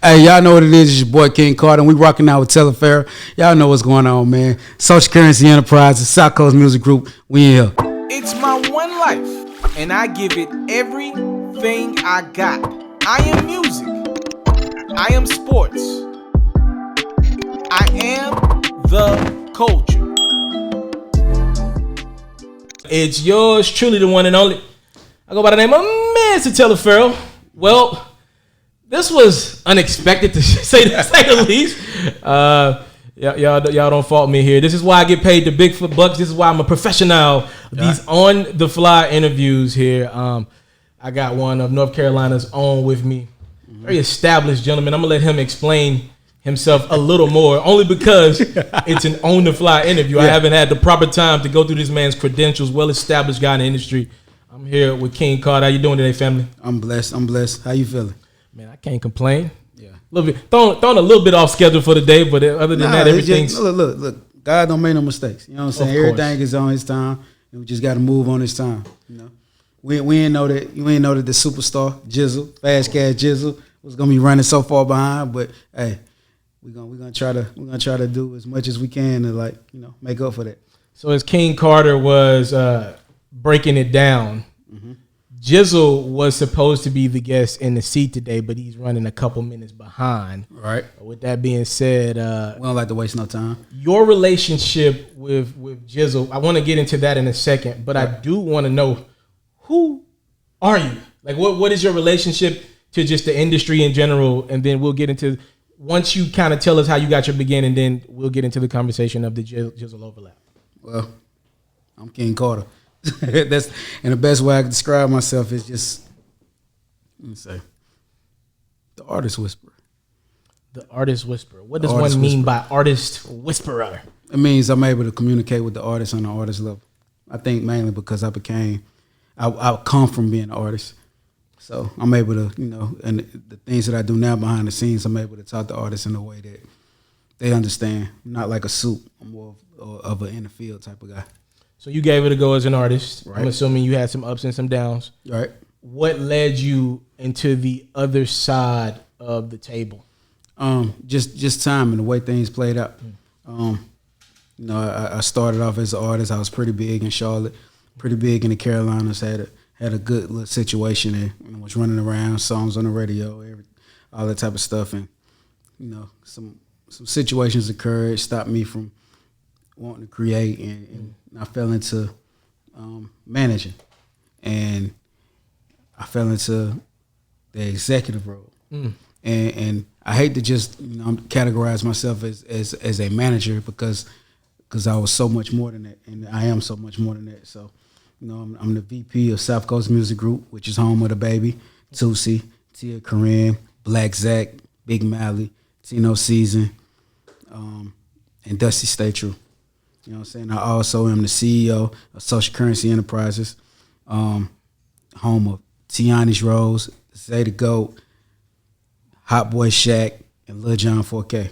Hey, y'all know what it is. It's your boy King Carter, and we rocking out with TALIAFERRO. Y'all know what's going on, man. Social Currency Enterprises, South Coast Music Group. We in here. It's my one life, and I give it everything I got. I am music. I am sports. I am the culture. It's yours truly, the one and only. I go by the name of Mr. TALIAFERRO. Well, this was unexpected to say the least. Y'all don't fault me here. This is why I get paid the big bucks. This is why I'm a professional. These on the fly interviews here. I got one of North Carolina's own with me. Very established gentleman. I'm gonna let him explain himself a little more, only because it's an on the fly interview. I haven't had the proper time to go through this man's credentials. Well established guy in the industry. I'm here with King Carter. How you doing today, family? I'm blessed. How you feeling? Man, I can't complain. Yeah. A little bit throwing a little bit off schedule for the day, but other than that, everything's look. God don't make no mistakes. You know what I'm saying? Everything is on His time, and we just got to move on His time. You know, we ain't know that the superstar Jizzle, Fast Cash Jizzle, was gonna be running so far behind. But hey, we're gonna try to do as much as we can to make up for that. So as King Carter was breaking it down. Jizzle was supposed to be the guest in the seat today, but he's running a couple minutes behind. Right. With that being said, we don't like to waste no time. Your relationship with Jizzle, I want to get into that in a second, but I do want to know, who are you? Like, what is your relationship to just the industry in general? And then we'll get into, once you kind of tell us how you got your beginning, then we'll get into the conversation of the Jizzle overlap. Well, I'm King Carter. That's, and the best way I can describe myself is just, let me say, the artist whisperer. The artist whisperer. What does one mean by artist whisperer? It means I'm able to communicate with the artist on the artist level. I think mainly because I come from being an artist. So I'm able to, and the things that I do now behind the scenes, I'm able to talk to artists in a way that they understand. I'm not like a suit. I'm more of an in the field type of guy. So you gave it a go as an artist. Right. I'm assuming you had some ups and some downs. Right. What led you into the other side of the table? Just time and the way things played out. I started off as an artist. I was pretty big in Charlotte, pretty big in the Carolinas. Had a good little situation and was running around, songs on the radio, all that type of stuff. And some situations occurred, stopped me from wanting to create, and I fell into managing, and I fell into the executive role. And I hate to just categorize myself as a manager because I was so much more than that, and I am so much more than that. So I'm the VP of South Coast Music Group, which is home of the baby, Toosii, Tia Corinne, Black Zach, Big Mally, Tino Season, and Dusty Stay True. You know what I'm saying? I also am the CEO of Social Currency Enterprises, home of Tiani's Rose, Zay the Goat, Hot Boy Shaq, and Lil Jon 4K.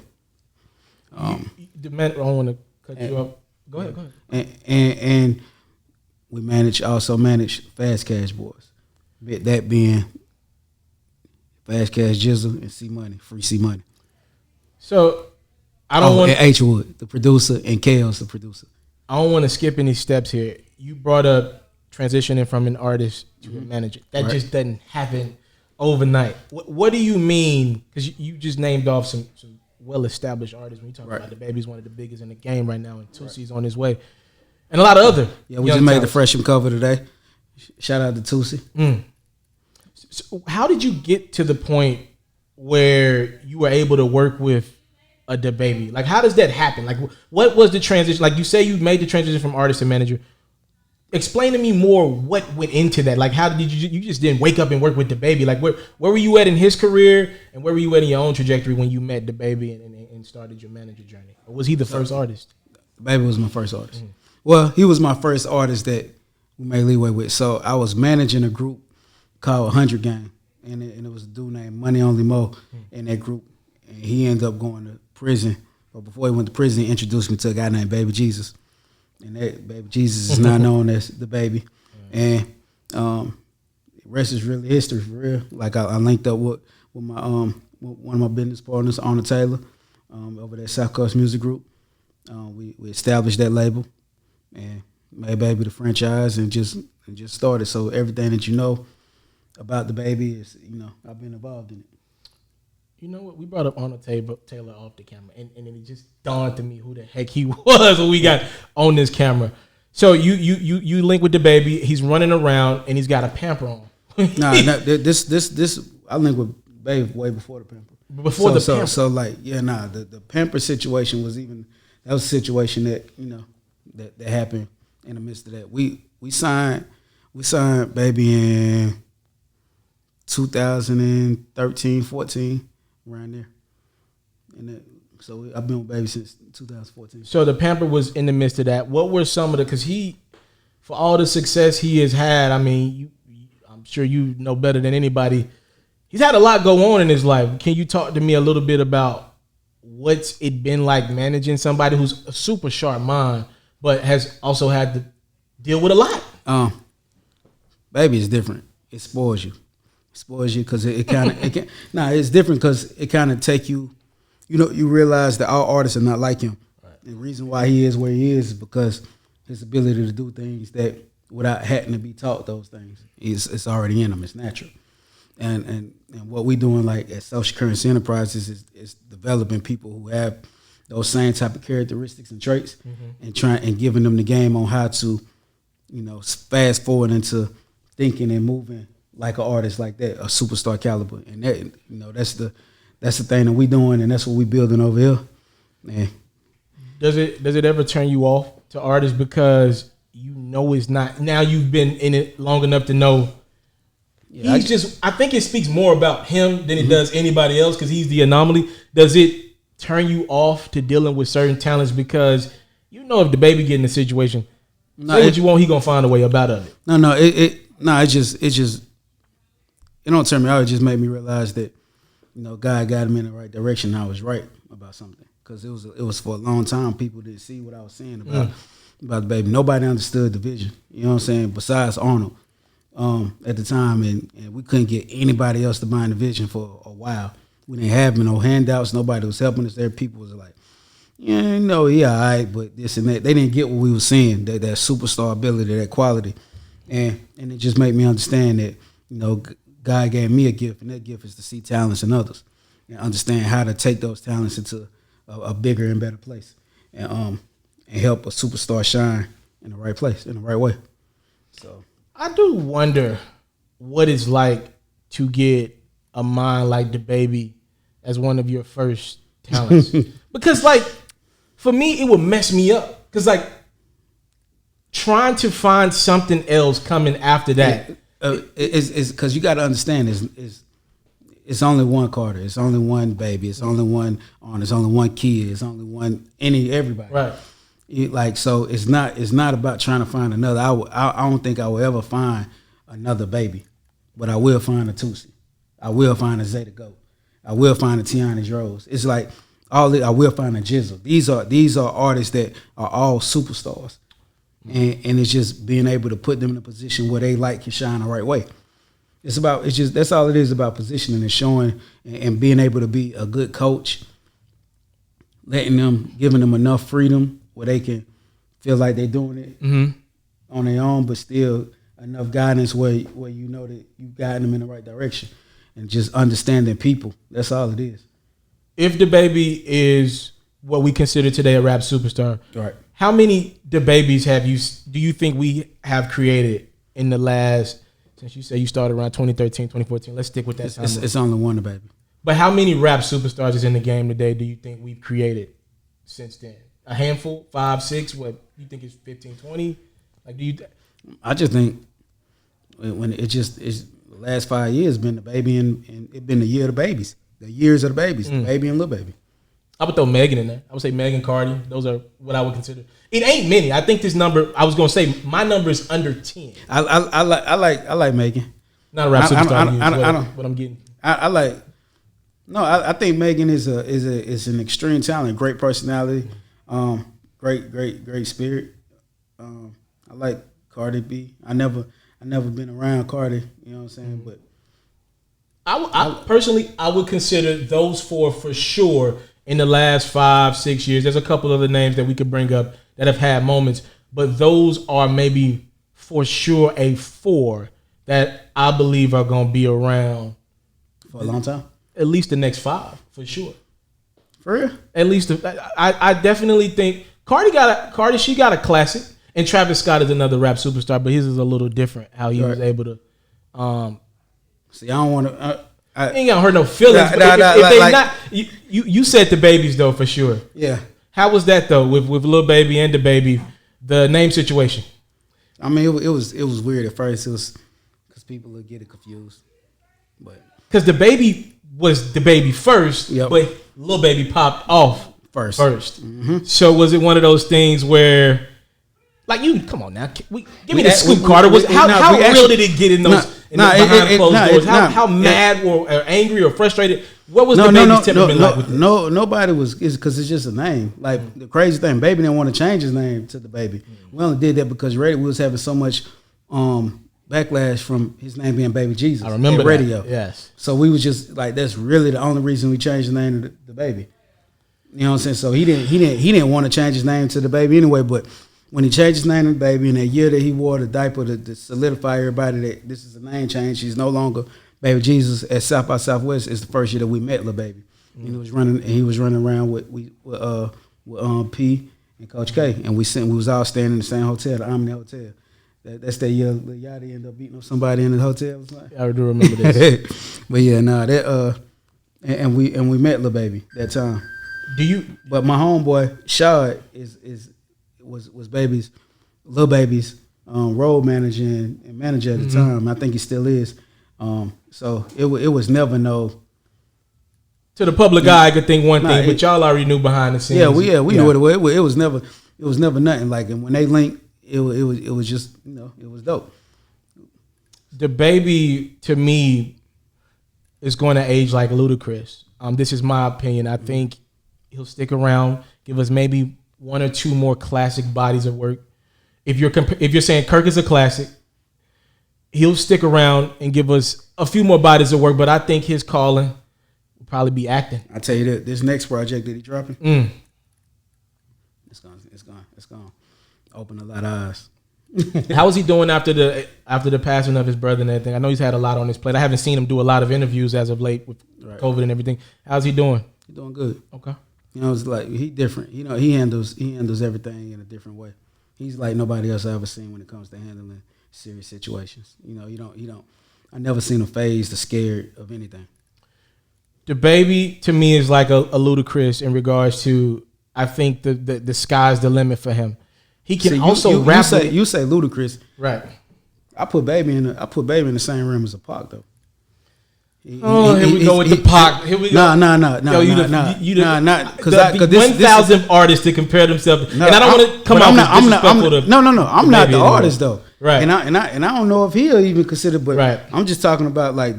I don't want to cut you off. Go ahead. And we also manage Fast Cash Boys. That being Fast Cash Jizzle and C Money, Free C Money. So I don't want and H Wood, the producer, and Kale's the producer. I don't want to skip any steps here. You brought up transitioning from an artist to a manager. That just doesn't happen overnight. What do you mean? Because you just named off some well-established artists. When you talk about the baby's one of the biggest in the game right now, and Toosie's on his way, and a lot of other. Yeah, we just made the freshman cover today. Shout out to Toosii. So how did you get to the point where you were able to work with a DaBaby? Like, how does that happen? Like, what was the transition? Like, you say you made the transition from artist to manager. Explain to me more what went into that. Like, how did you just didn't wake up and work with DaBaby? Like, where were you at in his career, and where were you at in your own trajectory when you met DaBaby and started your manager journey? Or was he the first artist? DaBaby was my first artist. Well, he was my first artist that we made leeway with. So I was managing a group called 100 Gang, and it was a dude named Money Only Mo in that group, and he ended up going to prison. But before he went to prison, he introduced me to a guy named Baby Jesus. And that Baby Jesus is now known as DaBaby. And the rest is really history for real. Like I linked up with my one of my business partners, Arnold Taylor, over at South Coast Music Group. We established that label and made Baby the franchise and just started. So everything that you know about the Baby is, I've been involved in it. You know what? We brought up Arnold Taylor off the camera, and then it just dawned to me who the heck he was when we got on this camera. So you link with the Baby. He's running around and he's got a pamper on. This I link with Baby way before the pamper. Before the pamper. So the pamper situation was a situation that that happened in the midst of that. We signed Baby in 2013, 14, around there. So I've been with Baby since 2014. So the pamper was in the midst of that. What were some of because for all the success he has had, I mean, I'm sure you know better than anybody, he's had a lot go on in his life. Can you talk to me a little bit about what's it been like managing somebody who's a super sharp mind, but has also had to deal with a lot? Baby is different. It spoils you. Because it's different because it kind of take you, you realize that all artists are not like him. Right. The reason why he is where he is because his ability to do things that without having to be taught those things, it's already in him. It's natural. And what we doing like at Social Currency Enterprises is developing people who have those same type of characteristics and traits, and giving them the game on how to, fast forward into thinking and moving like an artist like that, a superstar caliber, and that that's the thing that we doing, and that's what we building over here. Man, does it ever turn you off to artists because it's not now you've been in it long enough to know? Yeah, I think it speaks more about him than it does anybody else because he's the anomaly. Does it turn you off to dealing with certain talents because if the Baby get in a situation, say what you want, he gonna find a way about it? It don't turn me out. It just made me realize that, God got him in the right direction. And I was right about something because it was for a long time. People didn't see what I was saying about the Baby. Nobody understood the vision. You know what I'm saying? Besides Arnold at the time, and we couldn't get anybody else to buy the vision for a while. We didn't have no handouts. Nobody was helping us there. People was like, all right, but this and that. They didn't get what we were saying. That superstar ability, that quality, and it just made me understand that God gave me a gift, and that gift is to see talents in others and understand how to take those talents into a bigger and better place, and help a superstar shine in the right place, in the right way. So I do wonder what it's like to get a mind like the Baby as one of your first talents, because for me it would mess me up because trying to find something else coming after that. It's because you got to understand it's only one Carter, it's only one Baby, it's only one Arnold, it's only one kid, it's only one everybody. Right. So it's not about trying to find another. I don't think I will ever find another Baby, but I will find a Toosii, I will find a Zeta Goat, I will find a Tiana Rose. It's like I will find a Jizzle. These are artists that are all superstars. And it's just being able to put them in a position where they can shine the right way. That's all it is about positioning and showing and being able to be a good coach, giving them enough freedom where they can feel like they're doing it on their own, but still enough guidance where you know that you guide them in the right direction, and just understanding people. That's all it is. If the Baby is what we consider today a rap superstar, right? How many DaBabies do you think we have created in the last, since you say you started around 2013, 2014, let's stick with that time. It's only one DaBaby. But how many rap superstars is in the game today do you think we've created since then? A handful? 5, 6? What, you think it's 15, 20? I just think when it's the last 5 years been the Baby and it been the year of the babies. The years of the babies, the Baby and Lil Baby. I would throw Megan in there. I would say Megan, Cardi. Those are what I would consider. It ain't many. I think this number. I was gonna say my number is under 10. I like Megan. Not a rap superstar. What I'm getting. I think Megan is an extreme talent, great personality, great spirit. I like Cardi B. I never been around Cardi. You know what I'm saying, but I personally, I would consider those 4 for sure in the last 5-6 years. There's a couple other names that we could bring up that have had moments, but those are maybe for sure a 4 that I believe are going to be around for a long time. At least the next 5 for sure. For real? At least I definitely think Cardi. She got a classic, and Travis Scott is another rap superstar, but his is a little different. How he was able to. See, I don't want to. Ain't gonna hurt no feelings. You said the babies though for sure. Yeah. How was that though with Lil Baby and the baby, the name situation? I mean, it was weird at first. It was because people would get it confused, but because the baby was the baby first, but Lil Baby popped off first. Mm-hmm. So was it one of those things where, like, you come on now, give me the scoop, Carter. How real did it get in those? Behind closed doors? How mad or angry or frustrated? What was the baby's temperament like with this? Nobody was, because it's just a name. Like, the crazy thing, Baby didn't want to change his name to the Baby. We only did that because we was having so much backlash from his name being Baby Jesus. I remember that. Radio. Yes. So we was just like, that's really the only reason we changed the name to the Baby. You know what I'm saying? So he didn't want to change his name to the Baby anyway, but when he changed his name to Baby, in that year that he wore the diaper to solidify everybody that this is a name change, he's no longer Baby Jesus at South by Southwest. It's the first year that we met Lil Baby. And he was running around with P and Coach K, and we was all staying in the same hotel, the Omni Hotel. That's that year Lil Yachty ended up beating up somebody in the hotel. I do remember this. But yeah, and we met Lil Baby that time. But my homeboy Shad was Lil Baby's road manager and manager at the time. I think he still is. So it was never no. To the public eye, I could think one thing, but y'all already knew behind the scenes. Yeah, we knew it. It was never nothing like. And when they linked, it was just, it was dope. The Baby to me is going to age like Ludacris. This is my opinion. I think he'll stick around, give us maybe 1 or 2 more classic bodies of work. If you're saying Kirk is a classic, he'll stick around and give us a few more bodies of work. But I think his calling will probably be acting. I tell you that this next project that he's dropping, it's gonna open a lot of eyes. How is he doing after the passing of his brother and everything? I know he's had a lot on his plate. I haven't seen him do a lot of interviews as of late with COVID and everything. How's he doing? He's doing good. Okay. It's like he different. He handles everything in a different way. He's like nobody else I ever seen when it comes to handling serious situations. I never seen him phased or scared of anything. The Baby to me is like a Ludacris in regards to, I think the sky's the limit for him. He can rap. You say Ludacris, right? I put Baby in the same room as a Pac though. Here we go with the Pac. Here we go. No. Because 1,000 artists to compare themselves, and I don't want to come out disrespectful to. No. I'm not the artist though. Right. And I don't know if he'll even consider, but right. I'm just talking about like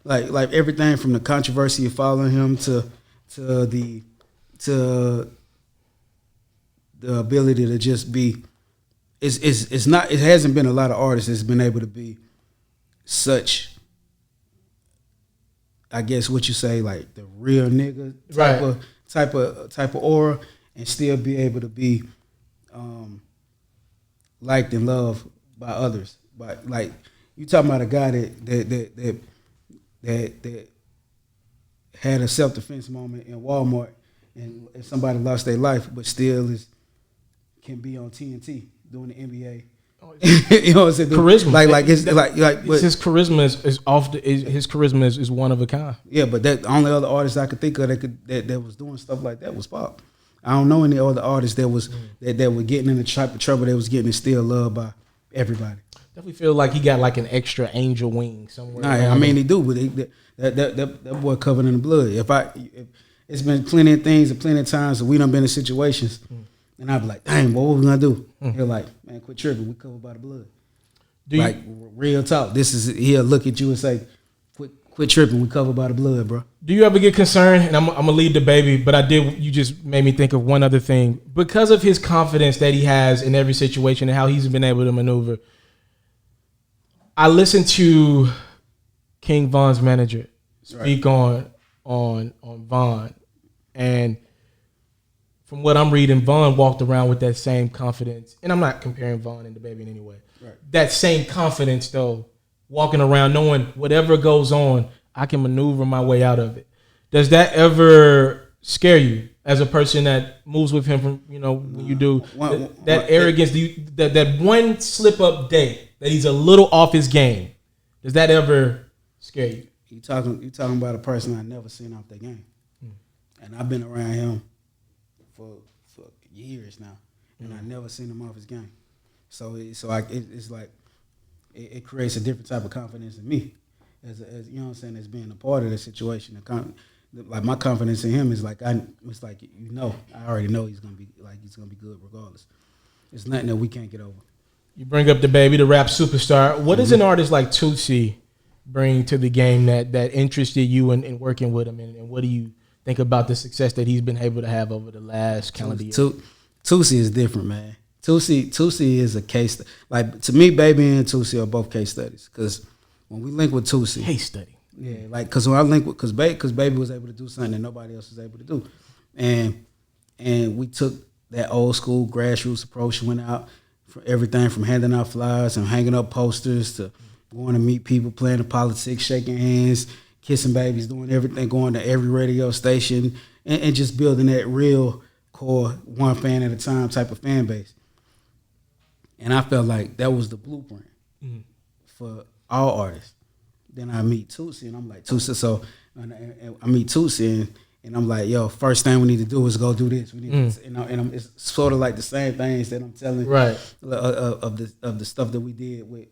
like everything from the controversy of following him to the ability to just be. It's not. It hasn't been a lot of artists that's been able to be such. I guess what you say, like the real nigga type of aura, and still be able to be liked and loved by others. But like you talking about a guy that had a self-defense moment in Walmart and somebody lost their life, but still can be on TNT doing the NBA. You know what I'm saying? Charisma, but his charisma is one of a kind. Yeah, but that the only other artist I could think of that was doing stuff like that was Pop. I don't know any other artists that was that were getting in the type of trouble they was getting and still loved by everybody. Definitely feel like he got like an extra angel wing somewhere. Nah, I mean he do, but that boy covered in the blood. If it's been plenty of things and plenty of times that we done been in situations. And I'd be like, dang, what we gonna do? They're like, man, quit tripping. We covered by the blood. Real talk. He'll look at you and say, quit tripping. We covered by the blood, bro. Do you ever get concerned? And I'm gonna leave the Baby, but you just made me think of one other thing. Because of his confidence that he has in every situation and how he's been able to maneuver. I listened to King Von's manager speak on Von, and from what I'm reading, Von walked around with that same confidence, and I'm not comparing Von and DaBaby in any way. Right. That same confidence, though, walking around knowing whatever goes on, I can maneuver my way out of it. Does that ever scare you as a person that moves with him from, when you do that arrogance, that one slip up day that he's a little off his game? Does that ever scare you? You talking about a person I never seen off their game, and I've been around him for years now, and I never seen him off his game. So it's like it creates a different type of confidence in me, as you know what I'm saying, as being a part of the situation. Like my confidence in him is like I already know he's gonna be good regardless. It's nothing that we can't get over. You bring up DaBaby, the rap superstar. What does an artist like Toosii bring to the game that interested you in working with him, and what do you think about the success that he's been able to have over the last calendar year? Toosii is different, man. Toosii is a case. Like, to me, Baby and Toosii are both case studies, because when we link with Toosii, case study. Yeah, like, because when I link with, because Baby was able to do something that nobody else was able to do, and we took that old school grassroots approach, went out for everything from handing out flyers and hanging up posters to going to meet people, playing the politics, shaking hands, kissing babies, doing everything, going to every radio station, and just building that real core, one fan at a time type of fan base. And I felt like that was the blueprint for all artists. Then I meet Toosii, and I'm like, Toosii. So and I meet Toosii, and I'm like, yo, first thing we need to do is go do this. We need to, and it's sort of like the same things that I'm telling of the stuff that we did with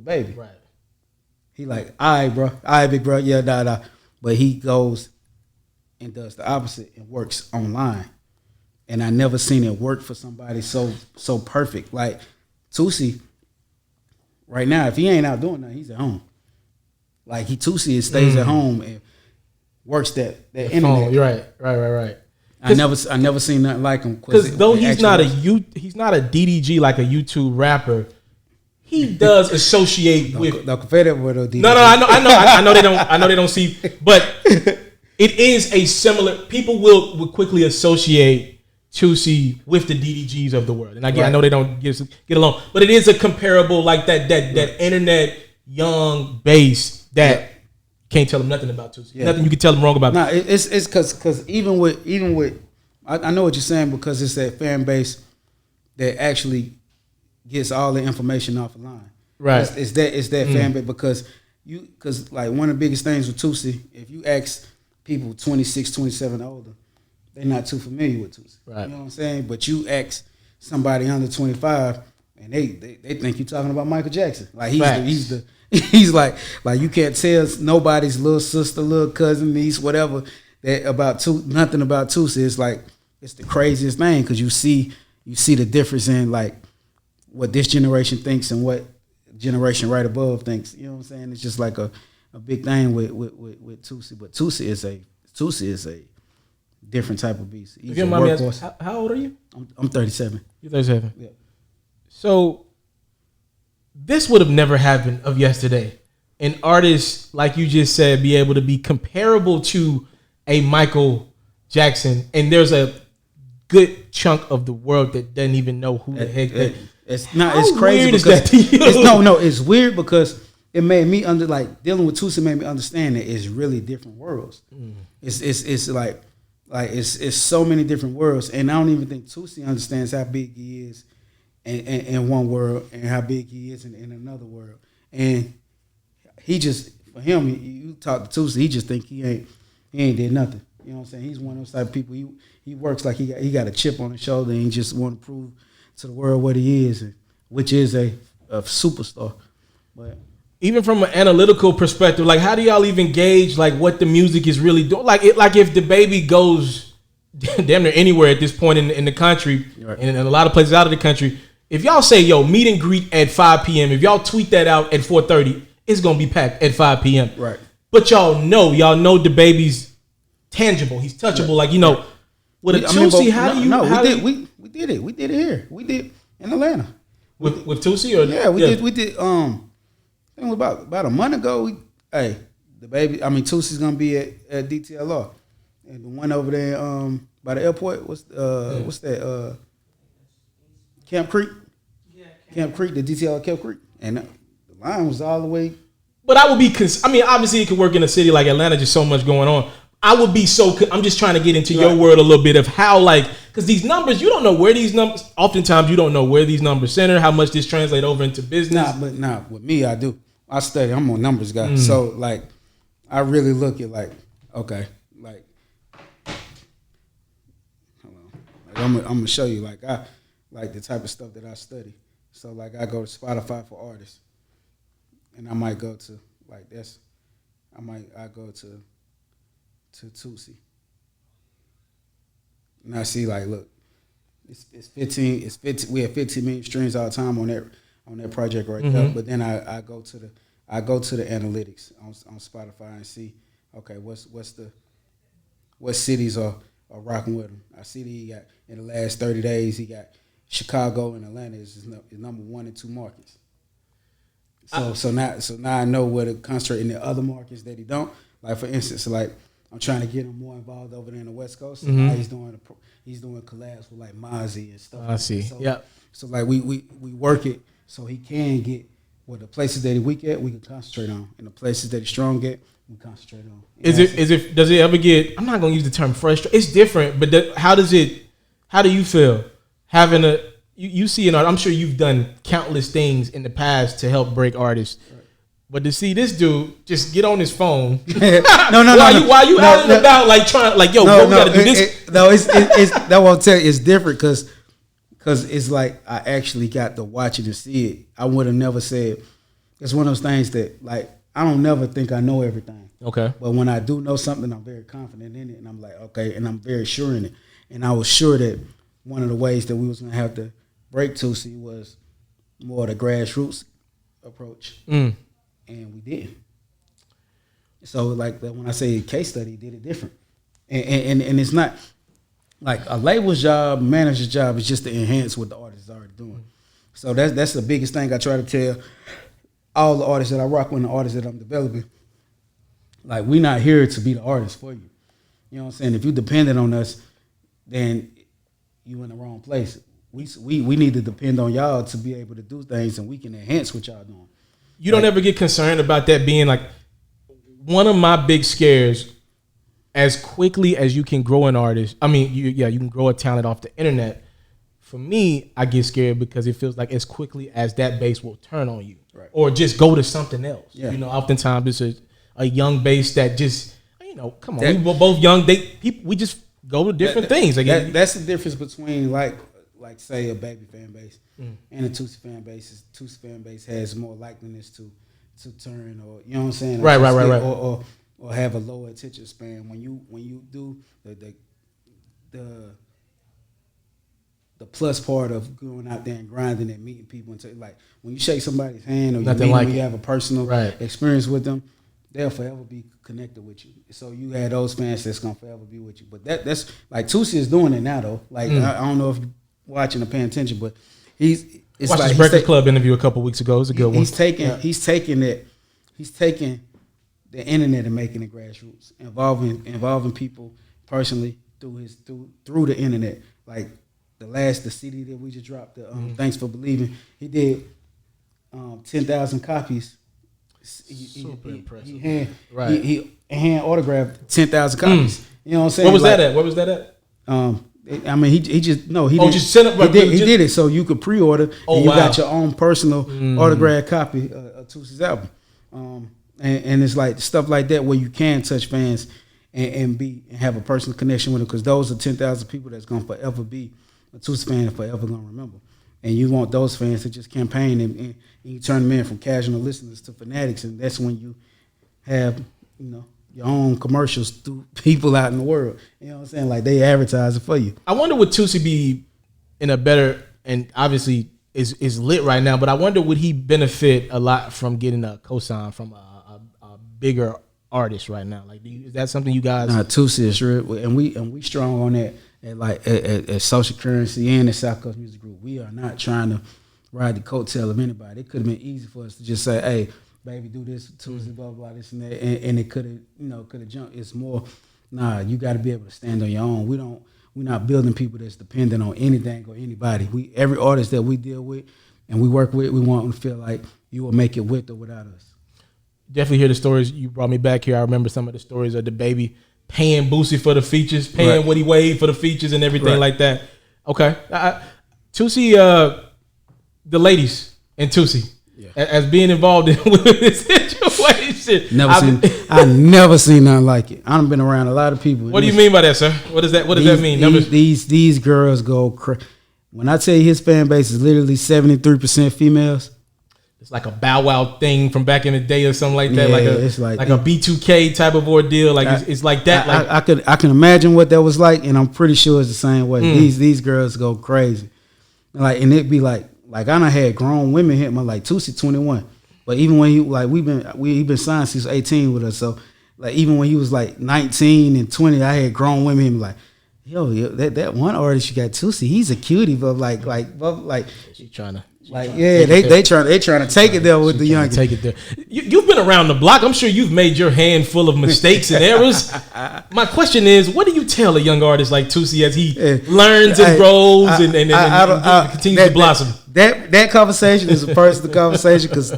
Baby. Right. He like, all right, big bro, yeah, da. But he goes and does the opposite and works online. And I never seen it work for somebody so perfect. Like Toosii, right now, if he ain't out doing nothing, he's at home. Like Toosii stays at home and works that internet. Right. I never seen nothing like him. Because though he's not a DDG like a YouTube rapper, he does associate with. No, compare with a DDG. No, I know they don't see, but it is a similar. People will quickly associate Toosii with the DDGs of the world, and again, I know they don't get along, but it is a comparable, like that internet young base that can't tell them nothing about Toosii. Yeah. Nothing you can tell them wrong about. No, it's because even with I know what you're saying, because it's that fan base that actually gets all the information off the line. Right. It's that fan base, because like one of the biggest things with Toosii, if you ask people 26, 27 older, they're not too familiar with Toosii. Right. You know what I'm saying? But you ask somebody under 25, and they think you're talking about Michael Jackson. Like he's like you can't tell nobody's little sister, little cousin, niece, whatever, that nothing about Toosii. It's like it's the craziest thing, because you see the difference in like what this generation thinks and what generation right above thinks. You know what I'm saying? It's just like a big thing with Toosii. But Toosii is a different type of beast. He's a workhorse. How old are you? I'm 37. You're 37. Yeah. So this would have never happened of yesterday. An artist, like you just said, be able to be comparable to a Michael Jackson, and there's a good chunk of the world that doesn't even know who the heck that. It's not. It's crazy. Weird is that to you? It's weird because it made me dealing with Toosii made me understand that it's really different worlds. It's like it's so many different worlds, and I don't even think Toosii understands how big he is in one world and how big he is in another world. And he just, for him, you talk to Toosii, he just think he ain't did nothing. You know what I'm saying? He's one of those type of people. He works like he got a chip on his shoulder, and he just want to prove to the world what he is, which is a superstar. But even from an analytical perspective, like how do y'all even gauge like what the music is really doing? Like if DaBaby goes damn near anywhere at this point in the country, right, and in a lot of places out of the country, if y'all say, yo, meet and greet at 5 p.m., if y'all tweet that out at 4:30, it's going to be packed at 5 p.m. Right. But y'all know DaBaby's tangible. He's touchable. Like, with a Toosii, we did it. We did it here. We did in Atlanta. With Toosii? Or yeah, we did. I think about a month ago, the the baby. I mean, Toosie's gonna be at DTLR, and the one over there by the airport. What's that? Camp Creek. Yeah, Camp Creek. The DTLR Camp Creek, and the line was all the way. But I would be. I mean, obviously, it could work in a city like Atlanta. Just so much going on. I would be so. I'm just trying to get into your world a little bit of how, like, because these numbers, you don't know where these numbers. Oftentimes, you don't know where these numbers center, how much this translate over into business. Nah. With me, I do. I study. I'm a numbers guy. So like, I really look at like, okay, like, hold on. Like, I'm gonna show you like I like the type of stuff that I study. So like, I go to Spotify for artists, and I might go to like this. I go to Toosii. And I see like, look, it's 15. We have 15 million streams all the time on that project right there. But then I go to the analytics on Spotify and see, okay, what cities are rocking with him. I see that he got in the last 30 days he got Chicago and Atlanta is his number 1 and 2 markets. So now I know where to concentrate in the other markets that he don't. Like for instance, like I'm trying to get him more involved over there in the West Coast. So now he's doing collabs with like Mozzie and stuff. I see. So like we work it so he can get the places that he weak at, we can concentrate on, and the places that he's strong at, we concentrate on. Does it ever get? I'm not gonna use the term frustrated. It's different, but how do you feel having you see an art? I'm sure you've done countless things in the past to help break artists. But to see this dude just get on his phone, Why you out and about like trying like we gotta do this? It's that won't tell you. It's different because it's like I actually got to watch it and see it. I would have never said. It's one of those things that like I don't never think I know everything. Okay. But when I do know something, I'm very confident in it, and I'm like okay, and I'm very sure in it. And I was sure that one of the ways that we was gonna have to break Toosii was more the grassroots approach. And we did. So like when I say case study, did it different, and it's not like a label's job, manager's job is just to enhance what the artist is already doing. So that's the biggest thing I try to tell all the artists that I rock with, and the artists that I'm developing. Like we're not here to be the artist for you. You know what I'm saying? If you depended on us, then you in the wrong place. We need to depend on y'all to be able to do things, and we can enhance what y'all doing. You don't ever get concerned about that being like one of my big scares. As quickly as you can grow an artist, I mean, you can grow a talent off the internet. For me, I get scared because it feels like as quickly as that base will turn on you, or just go to something else. Yeah. You know, oftentimes it's a young base that just, come on, we were both young. We just go to different things. That's the difference between like say a Baby fan base and a Toosii fan base. Toosii fan base has more likeliness to turn, or you know what I'm saying, right, or have a lower attention span when you do the plus part of going out there and grinding and meeting people and like when you shake somebody's hand or you have a personal experience with them, they'll forever be connected with you. So you had those fans that's gonna forever be with you. But that's like Toosii is doing it now though. Like I don't know if you're watching or paying attention, but watched his Breakfast Club interview a couple weeks ago. It was a good one. He's taking the internet and making it grassroots, involving people personally through the internet. Like the CD that we just dropped, Thanks for Believing. He did 10,000 copies. Super impressive. He hand autographed 10,000 copies. You know what I'm saying? Where was that at? Where was that at? I mean, he just just sent it. He did it so you could pre-order. And you got your own personal autographed copy of Toosii's album. And it's like stuff like that where you can touch fans and have a personal connection with them, because those are 10,000 people that's gonna forever be a Toosii fan and forever gonna remember. And you want those fans to just campaign and you turn them in from casual listeners to fanatics, and that's when you have your own commercials through people out in the world. You know what I'm saying? Like they advertise it for you. I wonder would Toosii be in a better, and obviously is lit right now, but I wonder would he benefit a lot from getting a cosign from a bigger artist right now? Like, is that something you guys? Toosii is real, and we strong on that at Social Currency and the South Coast Music Group. We are not trying to ride the coattail of anybody. It could have been easy for us to just say, hey, baby, do this, Toosii, blah, blah, this and that, and it could have jumped. It's more, nah, you got to be able to stand on your own. We're not building people that's dependent on anything or anybody. Every artist that we deal with and we work with, we want them to feel like you will make it with or without us. Definitely hear the stories. You brought me back here. I remember some of the stories of the baby paying Boosie for the features, paying what he weighed for the features and everything like that. Okay. Toosii, the ladies and Toosii, as being involved with this situation. I never seen nothing like it. I've been around a lot of people. What do you mean by that, sir? What does that mean? These girls go crazy. When I tell you his fan base is literally 73% females. It's like a Bow Wow thing from back in the day or something like that. Yeah, it's like a B2K type of ordeal. It's like that. I can imagine what that was like, and I'm pretty sure it's the same way. These girls go crazy. And it'd be like I done had grown women hit me like Toosii 21. But even when he been signed since 18 with us. So like even when he was like 19 and 20, I had grown women hit me like, yo, that one artist you got Toosii, he's a cutie, but like she's trying to. They trying to take it there with the young. Take it there. You've been around the block. I'm sure you've made your hand full of mistakes and errors. My question is, what do you tell a young artist like Toosii as he learns and grows and continues to blossom? That conversation is a personal conversation because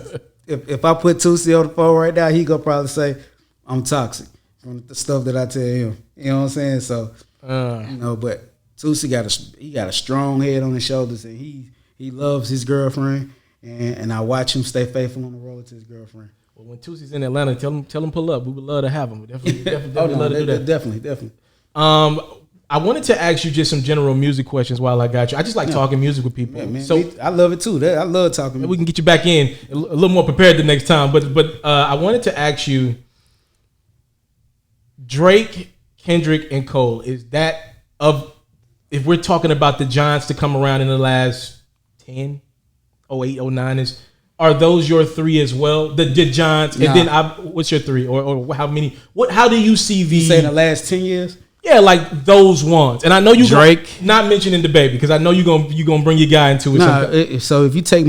if I put Toosii on the phone right now, he gonna probably say I'm toxic from the stuff that I tell him. You know what I'm saying? So but Toosii got a strong head on his shoulders, and he loves his girlfriend, and I watch him stay faithful on the road to his girlfriend. Well, when Toosii's in Atlanta, tell him pull up. We would love to have him. Definitely love to do that. Definitely. I wanted to ask you just some general music questions while I got you. I just like talking music with people. Man, so I love it too. I love talking. We can get you back in a little more prepared the next time. But I wanted to ask you, Drake, Kendrick, and Cole. Is that if we're talking about the giants to come around in the last 10, 08, 09 are those your three as well? The giants, and then what's your three, or how many? How do you see these? You say in the last 10 years? Yeah, like those ones. And I know you Drake, not mentioning the baby because I know you're gonna bring your guy into it. So if you take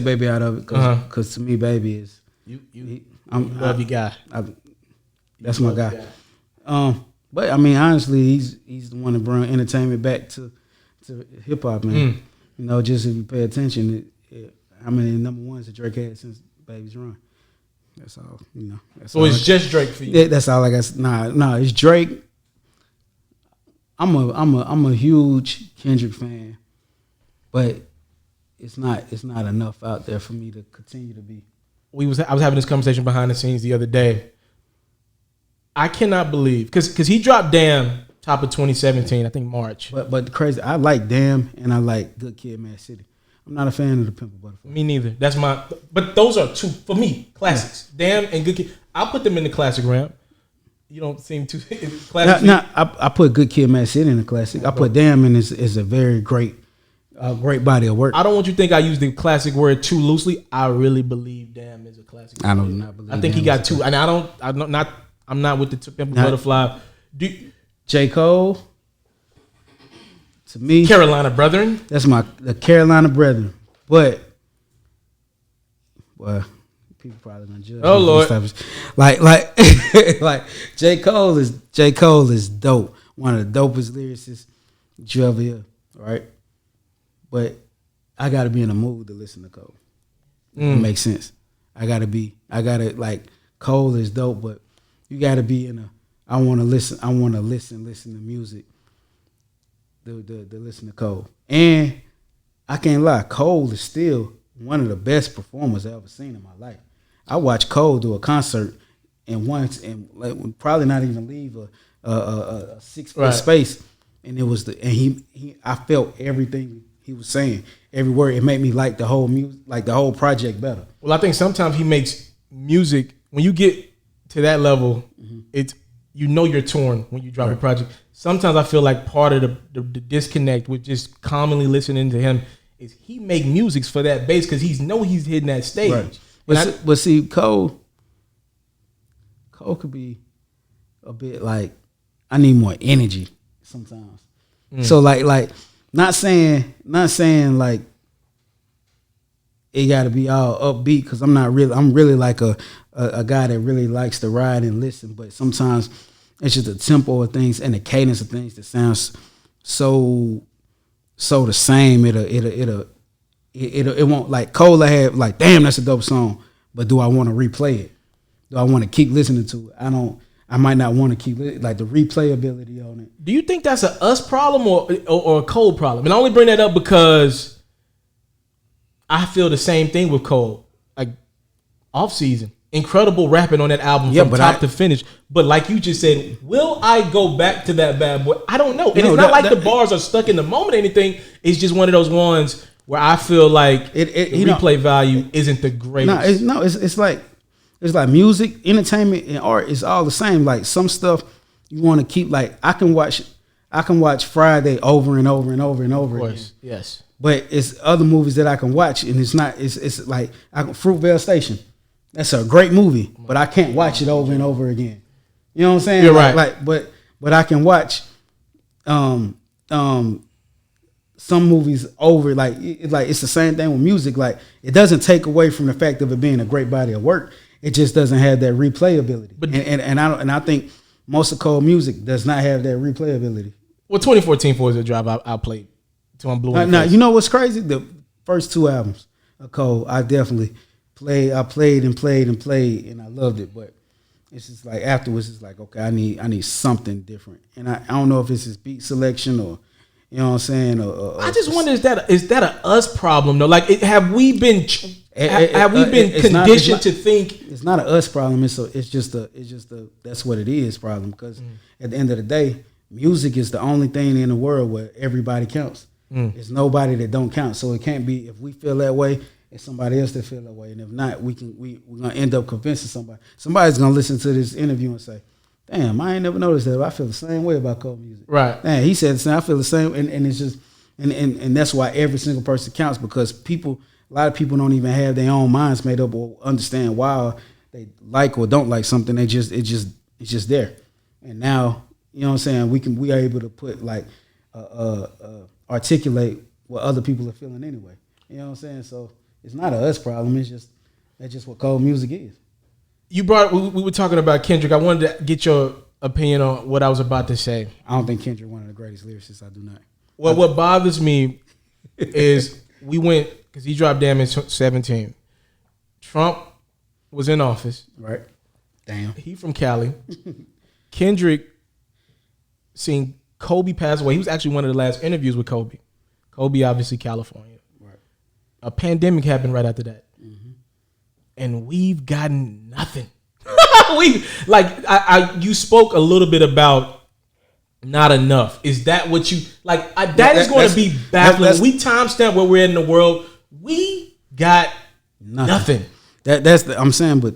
baby out of it, because to me, baby is you love your guy. That's my guy. But I mean, honestly, he's the one that brought entertainment back to hip hop, man. You know, just if you pay attention, how many number ones that Drake had since Baby's Run? That's all. You know. So it's just Drake for you. That's all I got. Nah, it's Drake. I'm a huge Kendrick fan, but it's not enough out there for me to continue to be. I was having this conversation behind the scenes the other day. I cannot believe because he dropped Damn top of 2017, I think March. But crazy, I like Damn and I like Good Kid, Mad City. I'm not a fan of the Pimp a Butterfly. Me neither. But those are two for me classics. Damn and Good Kid. I'll put them in the classic round. You don't seem too classic. I put Good Kid, Mad City in the classic. I put Damn in is a very great body of work. I don't want you to think I use the classic word too loosely. I really believe Damn is a classic. I do not believe. I think he got two, and I'm not with the Pimp a Butterfly. J. Cole, to me, Carolina Brethren. That's the Carolina Brethren. But, well, people probably gonna judge. Oh Lord, like J. Cole is dope. One of the dopest lyricists that you ever hear, right? But I gotta be in the mood to listen to Cole. It makes sense. Cole is dope, but you gotta be in a. I want to listen to music. To listen to Cole, and I can't lie, Cole is still one of the best performers I've ever seen in my life. I watched Cole do a concert and probably not even leave a 6 foot space, and it was I felt everything he was saying, every word. It made me like the whole music, like the whole project better. Well, I think sometimes he makes music when you get to that level, it's. You know you're torn when you drop a project. Sometimes I feel like part of the disconnect with just commonly listening to him is he make musics for that bass because he's hitting that stage. Right. But see, Cole could be a bit like, I need more energy sometimes. So like not saying like it got to be all upbeat because I'm really like a guy that really likes to ride and listen, but sometimes it's just the tempo of things and the cadence of things that sounds so the same. It won't, like Cole I have like, damn, that's a dope song, but do I want to replay it? Do I want to keep listening to it? I might not want to keep like the replayability on it. Do you think that's a us problem or a Cole problem? And I only bring that up because I feel the same thing with Cole. Like off season, incredible rapping on that album from top to finish. But like you just said, will I go back to that bad boy? I don't know. And it's not like the bars are stuck in the moment or anything. It's just one of those ones where I feel like the replay value isn't the greatest. It's like music, entertainment, and art is all the same. Like some stuff you want to keep. Like I can watch Friday over and over and over and over. Of course, again. Yes. But it's other movies that I can watch, and it's not. It's like Fruitvale Station. That's a great movie, but I can't watch it over and over again. You know what I'm saying? You're right. But I can watch some movies over. Like it's the same thing with music. Like it doesn't take away from the fact of it being a great body of work. It just doesn't have that replayability. But I think most of Cole music does not have that replayability. Well, 2014 Forza Drive I played till I'm blue. Now you know what's crazy? The first two albums of Cole, I definitely played. I played, and I loved it. But it's just like afterwards, it's like, okay, I need something different. And I don't know if it's his beat selection or, you know what I'm saying. I just wonder, is that a us problem though? Like, have we been conditioned to think it's not an us problem? It's just that's what it is problem. Because at the end of the day, music is the only thing in the world where everybody counts. There's nobody that don't count. So it can't be if we feel that way, it's somebody else that feel that way. And if not, we're gonna end up convincing somebody. Somebody's gonna listen to this interview and say, damn, I ain't never noticed that. I feel the same way about Cole music. Right. Damn, he said the same. I feel the same. And it's just and that's why every single person counts, because a lot of people don't even have their own minds made up or understand why they like or don't like something. It's just there. And now, you know what I'm saying, we are able to put like articulate what other people are feeling anyway. You know what I'm saying? So it's not a us problem. That's just what Cole music is. We were talking about Kendrick. I wanted to get your opinion on what I was about to say. I don't think Kendrick one of the greatest lyricists. I do not. Well, what bothers me is we went, because he dropped Damage 17. Trump was in office. Right. Damn. He from Cali. Kendrick seen Kobe pass away. He was actually one of the last interviews with Kobe. Kobe, obviously, California. Right. A pandemic happened right after that. And we've gotten nothing. You spoke a little bit about not enough. Is that what you like? That is going to be baffling. We timestamp where we're in the world. We got nothing. I'm saying, but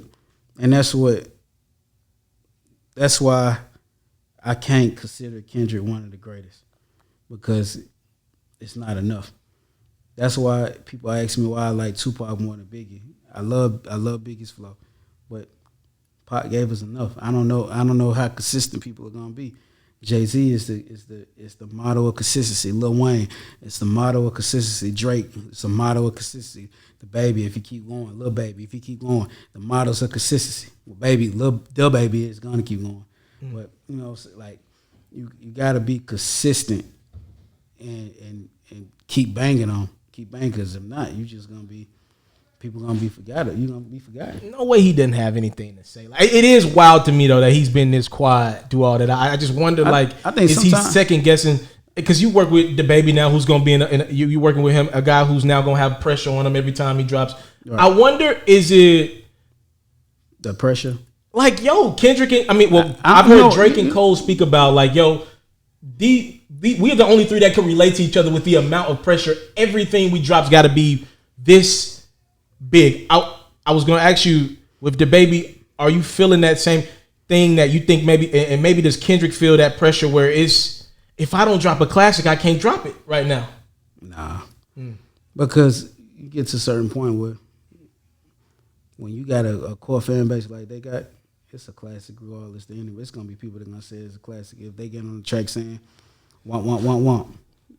and that's why I can't consider Kendrick one of the greatest, because it's not enough. That's why people ask me why I like Tupac more than Biggie. I love Biggie's flow, but Pac gave us enough. I don't know how consistent people are gonna be. Jay-Z is the motto of consistency. Lil Wayne, it's the motto of consistency. Drake, it's the motto of consistency. The Baby, if you keep going. Lil Baby, if you keep going. The mottos of consistency. Well, Lil Baby is gonna keep going. But you know, like you gotta be consistent and keep banging on. Keep banging, because if not, you just gonna be. People gonna be forgotten. You gonna be forgotten. No way he didn't have anything to say. Like, it is wild to me though that he's been this quiet through all that. I just wonder, I think is he second guessing? Because you work with the Baby now, who's gonna be you working with him, a guy who's now gonna have pressure on him every time he drops. Right. I wonder, is it the pressure? Like, yo, Kendrick. I've heard Drake and Cole speak about like, yo, we are the only three that can relate to each other with the amount of pressure. Everything we drop's got to be this big. I was gonna ask you, with the Baby, are you feeling that same thing that you think maybe does Kendrick feel that pressure where it's, if I don't drop a classic, I can't drop it right now? Nah, because you get to a certain point where when you got a core fan base like they got, it's a classic regardless. Anyway, it's gonna be people that are gonna say it's a classic if they get on the track saying want.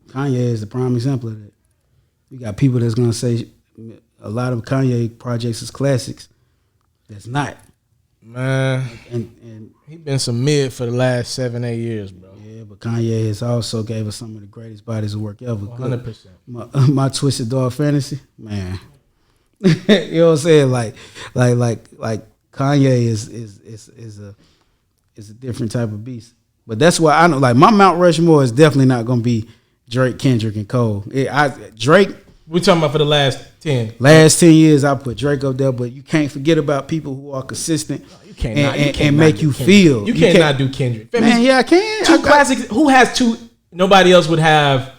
Kanye is the prime example of that. You got people that's gonna say a lot of Kanye projects is classics. That's not. Man, And he been some mid for the last 7-8 years, bro. yeah, but Kanye has also gave us some of the greatest bodies of work ever. 100%. My Twisted Dog Fantasy, man. You know what I'm saying? Like Kanye is a different type of beast. But that's why I know, like, my Mount Rushmore is definitely not gonna be Drake, Kendrick, and Cole. Drake. We're talking about for the last 10. Last 10 years, I put Drake up there, but you can't forget about people who are consistent and make you feel. You cannot do Kendrick. Man, yeah, I can. Two classics. Who has two? Nobody else would have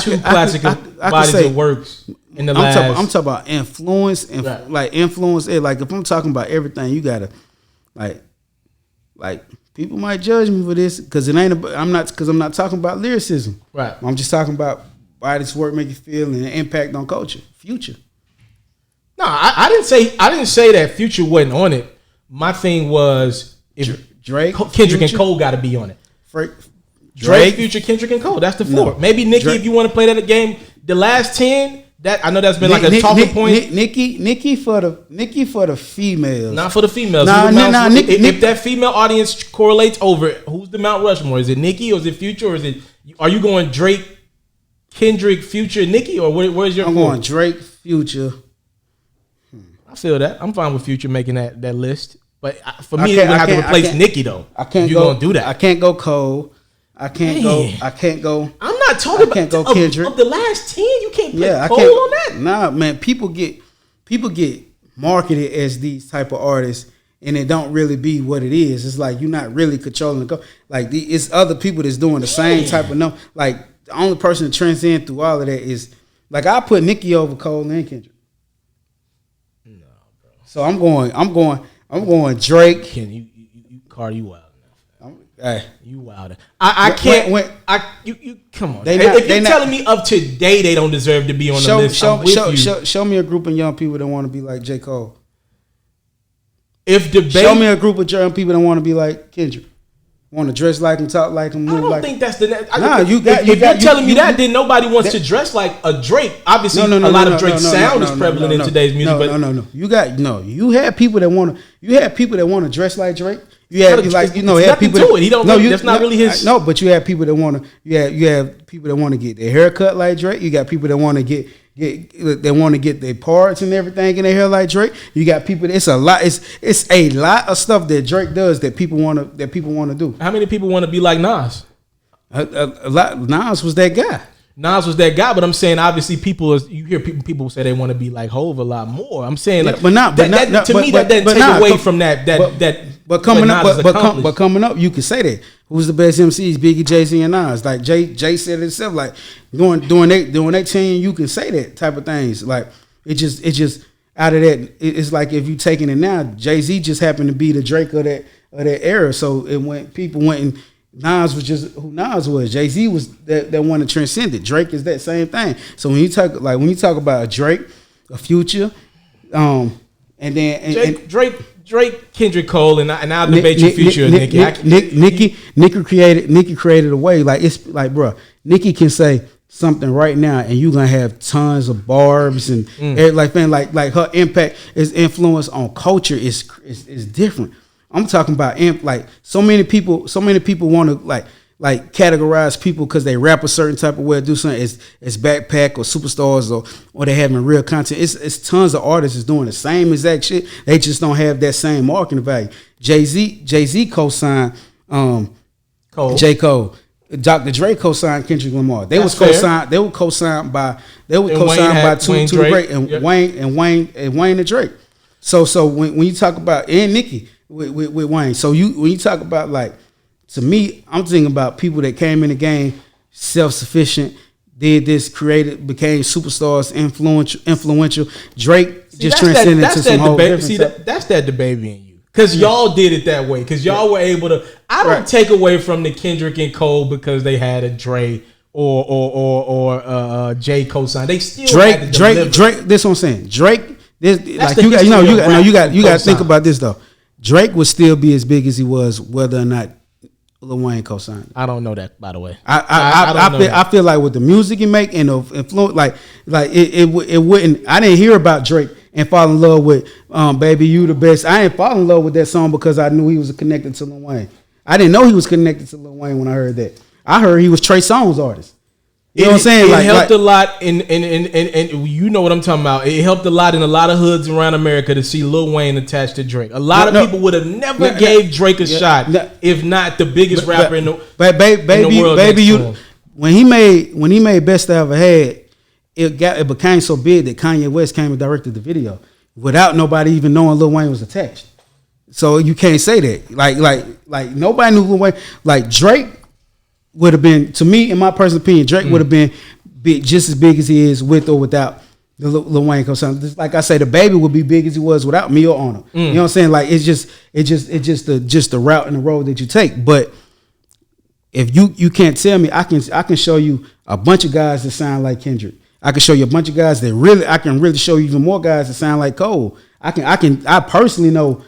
two classic bodies of works in the last. I'm talking about influence and right. like influence. Like if I'm talking about everything, you gotta like people might judge me for this because it ain't. I'm not talking about lyricism. Right. I'm just talking about bodies work make you feel and the impact on culture. Future. No, I didn't say that Future wasn't on it. My thing was if Drake, Kendrick, and Cole got to be on it. Drake, Future, Kendrick, and Cole. That's the four. No. Maybe Nicki, Drake. If you want to play that game. The last 10, that I know that's been like a talking point. Nicki for the females. Not for the females. If that female audience correlates over it, who's the Mount Rushmore? Is it Nicki or is it Future or is it? Are you going Drake, Kendrick, Future, Nicki, or where's your? I'm going Drake, Future. I feel that. I'm fine with Future making that list, but for me, it would have to replace Nicki though. I can't. You're gonna do that. I can't go Cole. I can't go. I'm not talking about go Kendrick. Of the last 10. You can't put Cole on that. Nah, man. People get marketed as these type of artists, and it don't really be what it is. It's like you're not really controlling the go. Like it's other people that's doing the same type of number. Like the only person that transcends through all of that is like I put Nicki over Cole and Kendrick. No, bro. So I'm going Drake. Ken, you Cardi, you wild. Hey. You wild. I can't. You come on. If you're telling me of today they don't deserve to be on the list, show me a group of young people that want to be like J. Cole. Show me a group of young people that want to be like Kendrick. Want to dress like him, talk like him, move like him. I don't think that's the. If you're telling me that, then nobody wants to dress like a Drake. Obviously, a lot of Drake's sound is prevalent in today's music. No. You had people that want to dress like Drake. You have people to it. He don't. That's not really his. No, but you have people that want to. You have people that want to get their hair cut like Drake. You got people that want to get their parts and everything in their hair like Drake. You got people. It's a lot. It's a lot of stuff that Drake does that people want to do. How many people want to be like Nas? A lot. Nas was that guy. But I'm saying obviously you hear people say they want to be like Hov a lot more. I'm saying like, that doesn't take away from that. But coming up, you can say that. Who's the best MCs? Biggie, Jay-Z, and Nas. Like Jay said it himself. Like doing their team, you can say that type of things. Like it just out of that. It's like if you taking it now, Jay-Z just happened to be the Drake of that era. So it went. People went and Nas was just who Nas was. Jay-Z was that one that transcended. Drake is that same thing. So when you talk about a Drake, a Future, and then Drake, Kendrick, Cole, and I'll debate you Future and Nicki. Nicki created a way. Like it's like, bro, Nicki can say something right now, and you're gonna have tons of barbs and like her impact, his influence on culture is different. I'm talking about like so many people want to like categorize people because they rap a certain type of way, do something as backpack or superstars or they having real content. It's tons of artists is doing the same exact shit. They just don't have that same marketing value. Jay-Z co-signed J. Cole. Dr. Dre co-signed Kendrick Lamar. They were co-signed by Toosii Great and Wayne and Drake. So when you talk about and Nicki with Wayne, so when you talk about like, to me, I'm thinking about people that came in the game self-sufficient, did this, became superstars, influential. Drake just transcended into some whole different stuff. That's that debate in you. Because y'all did it that way. Because y'all were able to. I don't take away from the Kendrick and Cole because they had a Dre or J co-sign. They still had to deliver. Drake. This is what I'm saying. Drake. You got to think about this though. Drake would still be as big as he was whether or not Lil Wayne co-signed. I don't know that, by the way. I feel like with the music he make and the influence, like it wouldn't. I didn't hear about Drake and fall in love with Baby You the Best. I didn't fall in love with that song because I knew he was connected to Lil Wayne. I didn't know he was connected to Lil Wayne when I heard that. I heard he was Trey Songz artist. You know what I'm saying? It helped a lot, and you know what I'm talking about. It helped a lot in a lot of hoods around America to see Lil Wayne attached to Drake. A lot of people would have never gave Drake a shot if not the biggest rapper in the world. Baby, you when he made Best I Ever Had, it became so big that Kanye West came and directed the video without nobody even knowing Lil Wayne was attached. So you can't say that. Like nobody knew Lil Wayne. Like Drake would have been, to me, in my personal opinion, Drake would have been big, just as big as he is with or without the Lil Wayne co-sign. Like I say, the Baby would be big as he was without me or on him. You know what I'm saying? Like it's just the route and the road that you take. But if you can't tell me, I can show you a bunch of guys that sound like Kendrick. I can show you a bunch of guys that I can really show you even more guys that sound like Cole. I personally know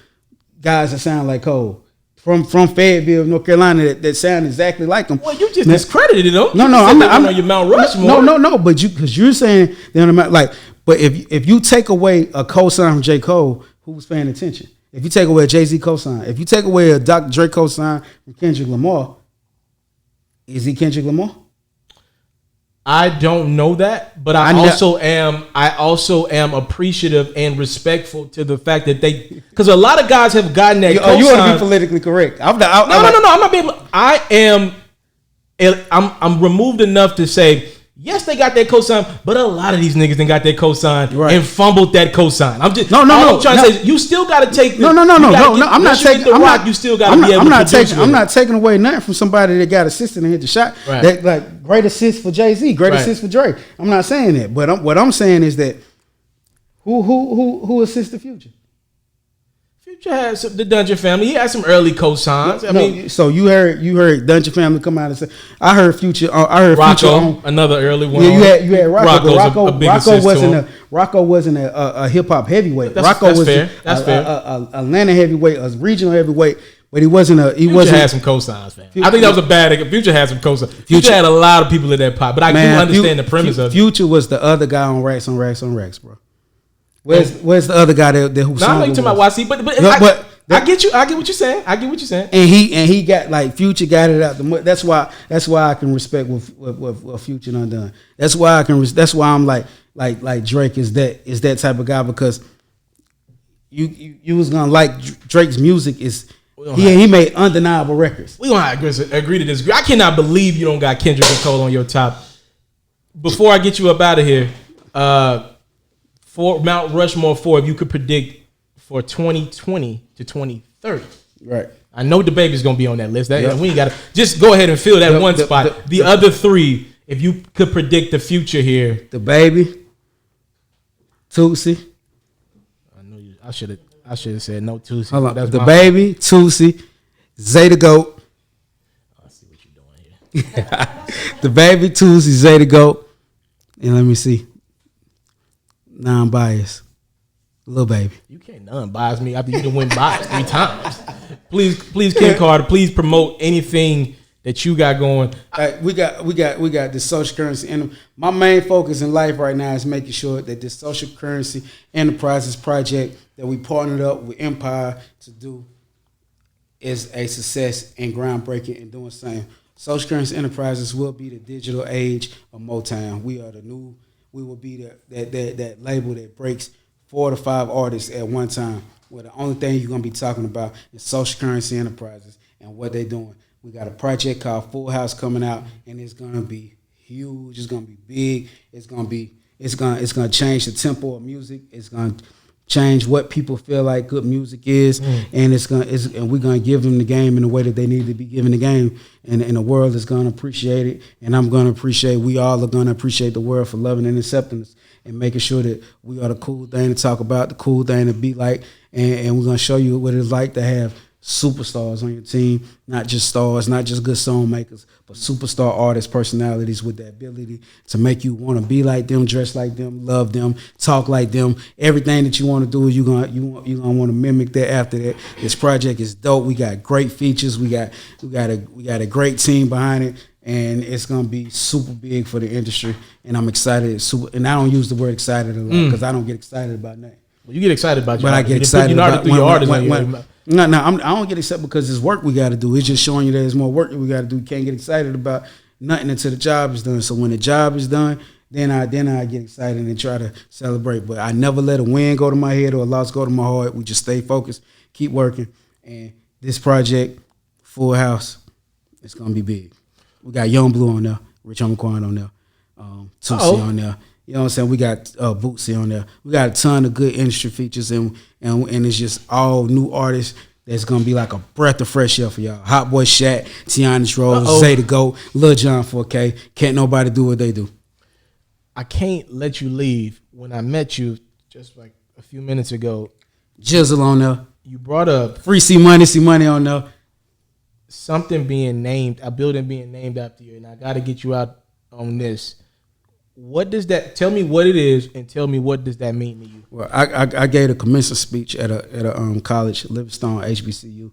guys that sound like Cole. From Fayetteville, North Carolina, that sound exactly like him. Well, you just discredited it, though. No, I'm not on your Mount Rushmore. No, but because you're saying they're on the Mount, like, but if you take away a cosign from J. Cole, who was paying attention? If you take away a Jay-Z cosign, if you take away a Dr. Dre cosign from Kendrick Lamar, is he Kendrick Lamar? I don't know that, but I also am appreciative and respectful to the fact that because a lot of guys have gotten that. You want to be politically correct? No. I'm not being. I'm removed enough to say yes, they got that cosign, but a lot of these niggas done got that cosign and fumbled that cosign. I'm just I'm trying to say you still got to take. No. I'm not taking the rock. You still got to be able to produce. I'm not taking away nothing from somebody that got assisted and hit the shot. Right. That like great assist for Jay-Z, great assist for Drake. I'm not saying that, but what I'm saying is that who assists the Future? Future has the Dungeon Family. He had some early cosigns. I mean, so you heard Dungeon Family come out and say, I heard Future. I heard Rocco, Future on another early one. Yeah, you had Rocco. Rocco wasn't a hip hop heavyweight. Rocco was fair. That's fair. Atlanta heavyweight, a regional heavyweight, but he wasn't a. Future had some cosigns, man. I think that was a bad. Future had some cosigns. Future had a lot of people in that pot, but I do understand the premise of it. Future was the other guy on Racks on Racks on Racks, bro. Where's the other guy that who? No, I'm not talking about YC, but I get you. I get what you're saying. And he got like Future got it out the mud. That's why I can respect what Future done done. That's why I'm like Drake is that type of guy because you was gonna like Drake's music he made undeniable records. We gonna agree to disagree. I cannot believe you don't got Kendrick and Cole on your top. Before I get you up out of here, for Mount Rushmore 4, if you could predict for 2020 to 2030. Right. I know the Baby's gonna be on that list. We ain't gotta just go ahead and fill that one spot. The other three, if you could predict the future here. The Baby, Toosii. I know you. I should have said no Toosii. Hold on. The Baby, Toosii, Zay the Goat. I see what you're doing here. The Baby, Toosii, Zay the Goat, and let me see. Non-biased. Lil Baby. You can't non-bias me after you done win bias 3 times. Please, Ken Carter, please promote anything that you got going. We got this social currency, and my main focus in life right now is making sure that this social currency enterprises project that we partnered up with Empire to do is a success and groundbreaking and doing something. Social currency enterprises will be the digital age of Motown. We will be that label that breaks 4 to 5 artists at one time. Where the only thing you're gonna be talking about is social currency enterprises and what they're doing. We got a project called Full House coming out, and it's gonna be huge. It's gonna be big. It's gonna change the tempo of music. It's gonna change what people feel like good music is, and and we're gonna give them the game in the way that they need to be given the game, and the world is gonna appreciate it, and we all are gonna appreciate the world for loving and accepting us and making sure that we are the cool thing to talk about, the cool thing to be like, and we're gonna show you what it's like to have superstars on your team, not just stars, not just good song makers, but superstar artists, personalities with the ability to make you want to be like them, dress like them, love them, talk like them. Everything that you want to do, you're gonna want to mimic that after that. This project is dope. We got great features. We got a great team behind it. And it's gonna be super big for the industry, and I'm excited. And I don't use the word excited a lot because I don't get excited about nothing. Well, you get excited about, but I get excited about No, I don't get excited because it's work we got to do. It's just showing you that there's more work that we got to do. You can't get excited about nothing until the job is done. So when the job is done, then I get excited and try to celebrate. But I never let a win go to my head or a loss go to my heart. We just stay focused, keep working, and this project, Full House, it's gonna be big. We got Young Blue on there, Rich Homie Quan on there, Toosii on there. You know what I'm saying? We got Bootsy on there. We got a ton of good industry features, and it's just all new artists that's gonna be like a breath of fresh air for y'all. Hot Boy Shaq, Tiana Rose, Zay the Goat, Lil Jon 4K. Can't nobody do what they do. I can't let you leave. When I met you just like a few minutes ago, Jizzle on there. You brought up Free C Money on there. Something being named, a building being named after you, and I got to get you out on this. What does that? Tell me what it is, and tell me what does that mean to you. Well, I gave a commencement speech at a college, Livingstone HBCU,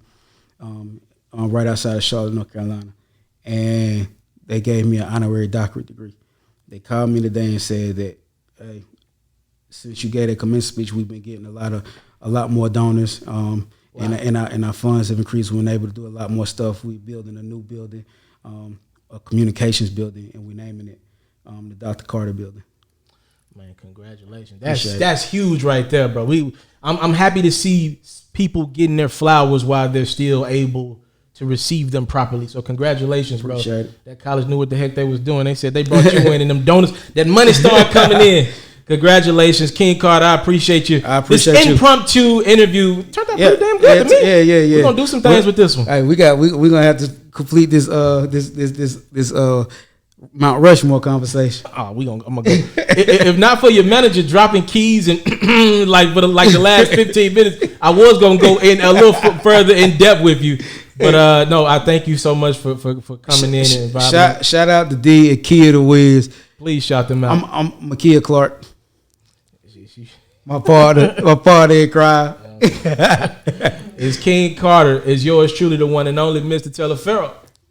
right outside of Charlotte, North Carolina, and they gave me an honorary doctorate degree. They called me today and said that, hey, since you gave that commencement speech, we've been getting a lot more donors. Wow. And our funds have increased. We've been able to do a lot more stuff. We're building a new building, a communications building, and we're naming it the Dr. Carter Building. Man, congratulations! That's huge right there, bro. I'm happy to see people getting their flowers while they're still able to receive them properly. So congratulations, bro. Appreciate it. That college knew what the heck they was doing. They said they brought you in, and them donors, that money started coming in. Congratulations, King Carter. I appreciate you. I appreciate this impromptu interview turned out pretty damn good to me. Yeah. We're gonna do some things with this one. Hey, we're gonna have to complete this Mount Rushmore conversation. Oh, I'm gonna go. If not for your manager dropping keys and like the last 15 minutes, I was gonna go in a little further in depth with you. But no, I thank you so much for coming in and inviting me. Shout out to D and Kia the Wiz. Please shout them out. I'm Makia Clark. My partner in crime. It's King Carter. Is yours truly, the one and only Mr. TALIAFERRO.